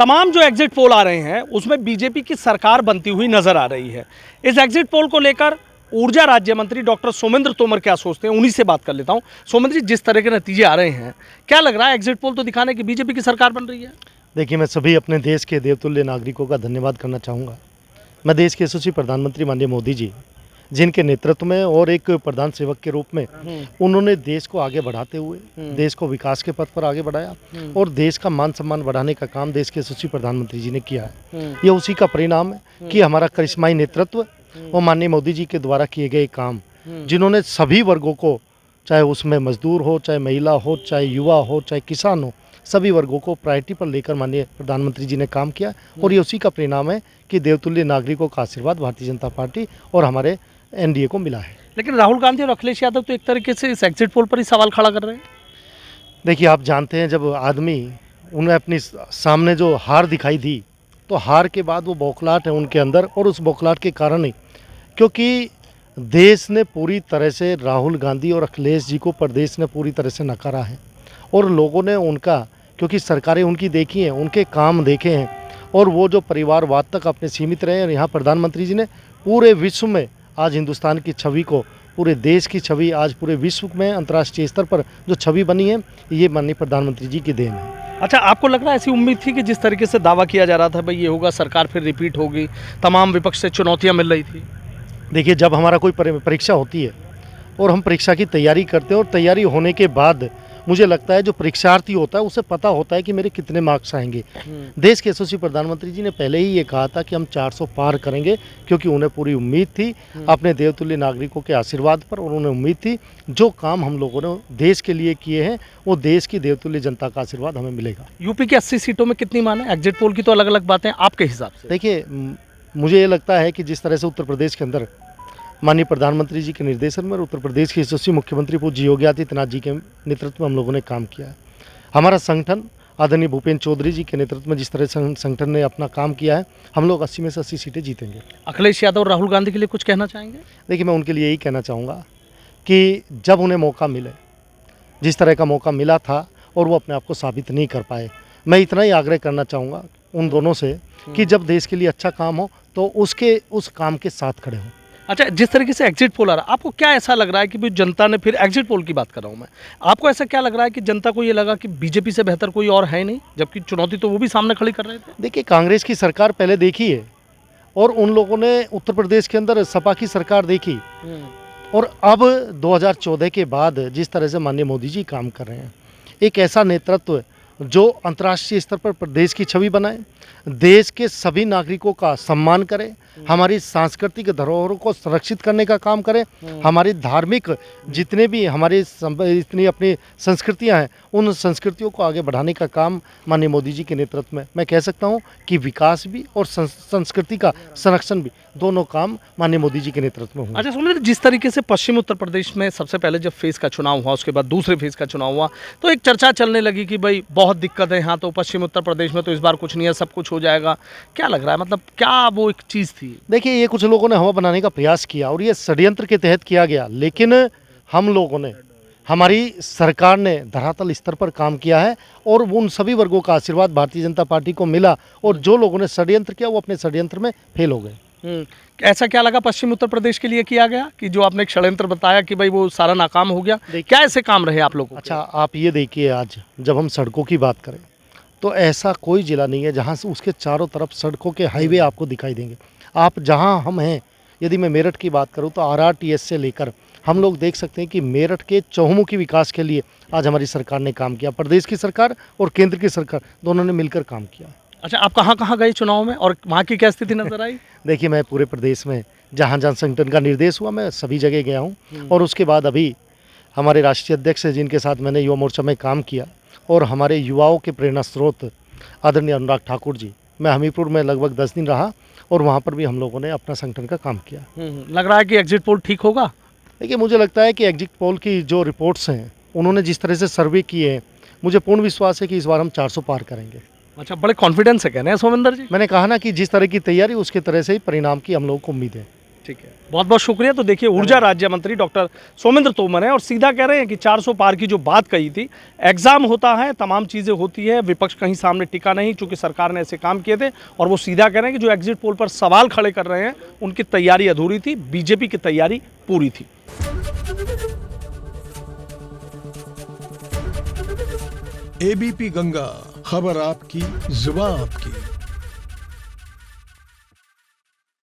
तमाम जो exit poll आ रहे हैं उसमें बीजेपी की सरकार बनती हुई नजर आ रही है। इस एग्जिट पोल को लेकर ऊर्जा राज्य मंत्री डॉक्टर सोमेंद्र तोमर क्या सोचते हैं, उन्हीं से बात कर लेता हूं। सोमेंद्र जी, जिस तरह के नतीजे आ रहे हैं, क्या लग रहा है एग्जिट पोल तो दिखाने की बीजेपी की सरकार बन रही है? देखिए, मैं सभी अपने देश के देवतुल्य नागरिकों का धन्यवाद करना चाहूँगा। मैं देश के यशस्वी प्रधानमंत्री माननीय मोदी जी, जिनके नेतृत्व में और एक प्रधान सेवक के रूप में उन्होंने देश को आगे बढ़ाते हुए देश को विकास के पथ पर आगे बढ़ाया और देश का मान सम्मान बढ़ाने का काम देश के यशस्वी प्रधानमंत्री जी ने किया है। ये उसी का परिणाम है कि हमारा करिश्माई नेतृत्व और माननीय मोदी जी के द्वारा किए गए काम, जिन्होंने सभी वर्गों को, चाहे उसमें मजदूर हो, चाहे महिला हो, चाहे युवा हो, चाहे किसान हो, सभी वर्गों को प्रायोरिटी पर लेकर माननीय प्रधानमंत्री जी ने काम किया और ये उसी का परिणाम है कि देवतुल्य नागरिकों का आशीर्वाद भारतीय जनता पार्टी और हमारे एनडीए को मिला है। लेकिन राहुल गांधी और अखिलेश यादव तो एक तरीके से इस एग्जिट पोल पर ही सवाल खड़ा कर रहे हैं। देखिए, आप जानते हैं, जब आदमी उन्हें अपनी सामने जो हार दिखाई दी, तो हार के बाद वो बौखलाहट है उनके अंदर और उस बौखलाहट के कारण ही, क्योंकि देश ने पूरी तरह से राहुल गांधी और अखिलेश जी को प्रदेश ने पूरी तरह से नकारा है और लोगों ने उनका, क्योंकि सरकारें उनकी देखी हैं, उनके काम देखे हैं और वो जो परिवारवाद तक अपने सीमित रहे हैं। यहाँ प्रधानमंत्री जी ने पूरे विश्व में आज हिंदुस्तान की छवि को, पूरे देश की छवि आज पूरे विश्व में अंतर्राष्ट्रीय स्तर पर जो छवि बनी है, ये माननीय प्रधानमंत्री जी की देन है। अच्छा, आपको लग रहा है ऐसी उम्मीद थी कि जिस तरीके से दावा किया जा रहा था भाई ये होगा, सरकार फिर रिपीट होगी, तमाम विपक्ष से चुनौतियां मिल रही थी? देखिए, जब हमारा कोई परीक्षा होती है और हम परीक्षा की तैयारी करते हैं और तैयारी होने के बाद मुझे लगता है जो परीक्षार्थी होता है उसे पता होता है कि मेरे कितने मार्क्स आएंगे। देश के यशस्वी प्रधानमंत्री जी ने पहले ही ये कहा था कि हम 400 पार करेंगे, क्योंकि उन्हें पूरी उम्मीद थी अपने देवतुल्य नागरिकों के आशीर्वाद पर और उन्हें उम्मीद थी जो काम हम लोगों ने देश के लिए किए हैं वो देश की देवतुल्य जनता का आशीर्वाद हमें मिलेगा। यूपी की 80 सीटों में कितनी माने? एग्जिट पोल की तो अलग अलग बातें, आपके हिसाब से? देखिए, मुझे ये लगता है कि जिस तरह से उत्तर प्रदेश के अंदर माननीय प्रधानमंत्री जी के निर्देशन में उत्तर प्रदेश के यशस्वी मुख्यमंत्री पूज्य योगी आदित्यनाथ जी के नेतृत्व में हम लोगों ने काम किया है। हमारा संगठन आदरणीय भूपेंद्र चौधरी जी के नेतृत्व में जिस तरह से संगठन ने अपना काम किया है, हम लोग 80 में से 80 सीटें जीतेंगे। अखिलेश यादव और राहुल गांधी के लिए कुछ कहना चाहेंगे? देखिए, मैं उनके लिए यही कहना चाहूँगा कि जब उन्हें मौका मिले, जिस तरह का मौका मिला था और वो अपने आप को साबित नहीं कर पाए, मैं इतना ही आग्रह करना चाहूँगा उन दोनों से कि जब देश के लिए अच्छा काम हो तो उस काम के साथ खड़े हों। अच्छा, जिस तरीके से एग्जिट पोल आ रहा है, आपको क्या ऐसा लग रहा है कि भी जनता ने, फिर एग्जिट पोल की बात कर रहा हूँ मैं, आपको ऐसा क्या लग रहा है कि जनता को ये लगा कि बीजेपी से बेहतर कोई और है नहीं, जबकि चुनौती तो वो भी सामने खड़ी कर रहे थे? देखिए, कांग्रेस की सरकार पहले देखी है और उन लोगों ने उत्तर प्रदेश के अंदर सपा की सरकार देखी और अब 2014 के बाद जिस तरह से माननीय मोदी जी काम कर रहे हैं, एक ऐसा नेतृत्व जो अंतर्राष्ट्रीय स्तर पर प्रदेश की छवि बनाए, देश के सभी नागरिकों का सम्मान करे, हमारी सांस्कृतिक धरोहरों को संरक्षित करने का काम करे, हमारी धार्मिक जितने भी हमारी इतनी अपनी संस्कृतियां हैं उन संस्कृतियों को आगे बढ़ाने का काम माननीय मोदी जी के नेतृत्व में, मैं कह सकता हूं कि विकास भी और संस्कृति का संरक्षण भी, दोनों काम माननीय मोदी जी के नेतृत्व में हुए। अच्छा सुमित, जिस तरीके से पश्चिम उत्तर प्रदेश में सबसे पहले जब फेज़ का चुनाव हुआ, उसके बाद दूसरे फेज़ का चुनाव हुआ, तो एक चर्चा चलने लगी कि भाई बहुत दिक्कत है यहाँ, तो पश्चिम उत्तर प्रदेश में तो इस बार कुछ नहीं है, सब कुछ हो जाएगा। क्या लग रहा है, मतलब क्या वो एक चीज़ थी? देखिए, ये कुछ लोगों ने हवा बनाने का प्रयास किया और ये षड्यंत्र के तहत किया गया, लेकिन हम लोगों ने, हमारी सरकार ने धरातल स्तर पर काम किया है और उन सभी वर्गों का आशीर्वाद भारतीय जनता पार्टी को मिला और जो लोगों ने षड्यंत्र किया वो अपने षड्यंत्र में फेल हो गए। ऐसा क्या लगा पश्चिम उत्तर प्रदेश के लिए किया गया कि जो आपने एक षड्यंत्र बताया कि भाई वो सारा नाकाम हो गया? क्या ऐसे काम रहे आप लोगों? अच्छा, आप ये देखिए, आज जब हम सड़कों की बात करें तो ऐसा कोई जिला नहीं है जहाँ से उसके चारों तरफ सड़कों के हाईवे आपको दिखाई देंगे। आप जहाँ हम हैं, यदि मैं मेरठ की बात करूँ तो RRTS से लेकर हम लोग देख सकते हैं कि मेरठ के चहुमुखी विकास के लिए आज हमारी सरकार ने काम किया। प्रदेश की सरकार और केंद्र की सरकार दोनों ने मिलकर काम किया। अच्छा, आप कहाँ कहाँ गए चुनाव में और वहाँ की क्या स्थिति नजर आई? देखिए, मैं पूरे प्रदेश में जहाँ जहाँ संगठन का निर्देश हुआ मैं सभी जगह गया हूँ और उसके बाद अभी हमारे राष्ट्रीय अध्यक्ष जिनके साथ मैंने युवा मोर्चा में काम किया और हमारे युवाओं के प्रेरणा स्रोत आदरणीय अनुराग ठाकुर जी, मैं हमीरपुर में लगभग 10 दिन रहा और वहाँ पर भी हम लोगों ने अपना संगठन का काम किया। लग रहा है कि एग्जिट पोल ठीक होगा? देखिए, मुझे लगता है कि एग्जिट पोल की जो रिपोर्ट्स हैं, उन्होंने जिस तरह से सर्वे किए हैं, मुझे पूर्ण विश्वास है कि इस बार हम 400 पार करेंगे। अच्छा, बड़े कॉन्फिडेंस से कह रहे हैं सोमेंद्र जी? मैंने कहा ना कि जिस तरह की तैयारी उसके तरह से ही परिणाम की हम लोगों को उम्मीद है। ठीक है, बहुत बहुत शुक्रिया। तो देखिए, ऊर्जा राज्य मंत्री डॉक्टर सोमेंद्र तोमर हैं और सीधा कह रहे हैं कि 400 पार की जो बात कही थी, एग्जाम होता है, तमाम चीज़ें होती है, विपक्ष कहीं सामने टिका नहीं चूंकि सरकार ने ऐसे काम किए थे। और वो सीधा कह रहे हैं कि जो एग्जिट पोल पर सवाल खड़े कर रहे हैं उनकी तैयारी अधूरी थी, बीजेपी की तैयारी पूरी थी। एबीपी गंगा, खबर आपकी, जुबान आपकी।